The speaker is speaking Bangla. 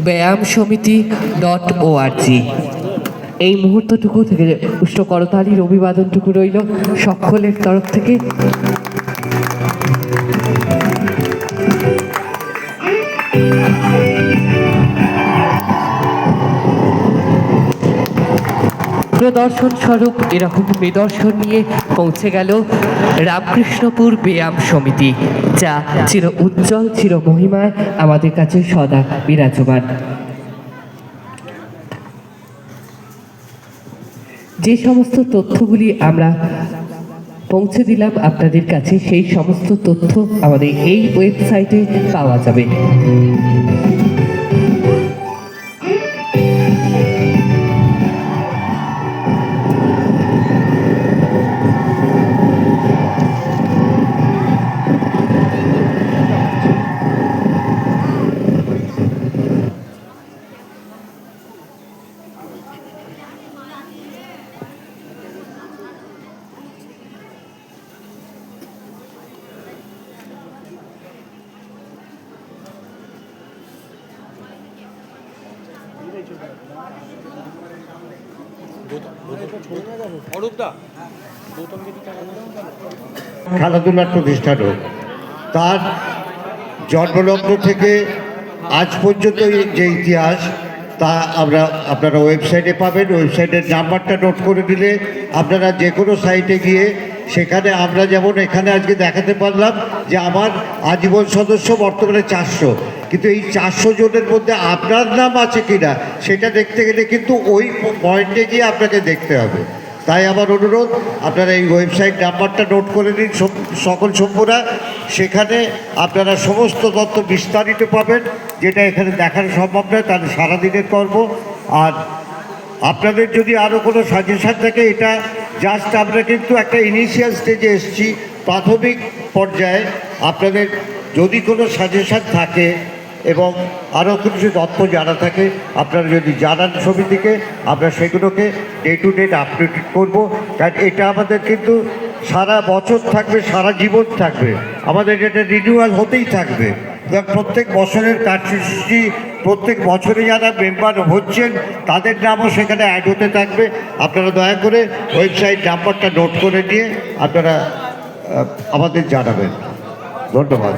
ব্যায়াম সমিতি .org। এই মুহূর্তটুকু থেকে উষ্ণ করতালির অভিবাদনটুকু রইল সকলের তরফ থেকে। প্রদর্শন স্বরূপ এরকম নিদর্শন নিয়ে পৌঁছে গেল রামকৃষ্ণপুর ব্যায়াম সমিতি, যা চির উজ্জ্বল চির মহিমায় আমাদের কাছে সদা বিরাজমান। যে সমস্ত তথ্যগুলি আমরা পৌঁছে দিলাম আপনাদের কাছে, সেই সমস্ত তথ্য আমাদের এই ওয়েবসাইটে পাওয়া যাবে। খেলাধুলার প্রতিষ্ঠান হোক, তার জন্মলগ্ন থেকে আজ পর্যন্ত যে ইতিহাস তা আপনারা ওয়েবসাইটে পাবেন। ওয়েবসাইটের নাম্বারটা নোট করে দিলে আপনারা যে কোনো সাইটে গিয়ে সেখানে আমরা যেমন এখানে আজকে দেখাতে পারলাম যে আমার আজীবন সদস্য বর্তমানে 400, কিন্তু এই 400 জনের মধ্যে আপনার নাম আছে কিনা সেটা দেখতে গেলে কিন্তু ওই পয়েন্টে গিয়ে আপনাকে দেখতে হবে। তাই আমার অনুরোধ, আপনারা এই ওয়েবসাইট নাম্বারটা নোট করে নিন সকল সভ্যরা। সেখানে আপনারা সমস্ত তথ্য বিস্তারিত পাবেন, যেটা এখানে দেখানো সম্ভব নয়, তাহলে সারাদিনের কর্ম। আর আপনাদের যদি আরও কোনো সাজেশান থাকে, এটা জাস্ট আমরা কিন্তু একটা ইনিশিয়াল স্টেজে এসেছি, প্রাথমিক পর্যায়ে। আপনাদের যদি কোনো সাজেশান থাকে এবং আরও কিছু তথ্য জানা থাকে, আপনারা যদি জানান সমিতিকে, আমরা সেগুলোকে ডে টু ডে আপডেট করব। কারণ এটা আমাদের কিন্তু সারা বছর থাকবে, সারা জীবন থাকবে, আমাদের এটা রিনিউয়াল হতেই থাকবে। প্রত্যেক বছরের কার্যসূচি, প্রত্যেক বছরে যারা মেম্বার হচ্ছেন তাদের নামও সেখানে অ্যাড হতে থাকবে। আপনারা দয়া করে ওয়েবসাইট নাম্বারটা নোট করে নিয়ে আপনারা আমাদের জানাবেন। ধন্যবাদ।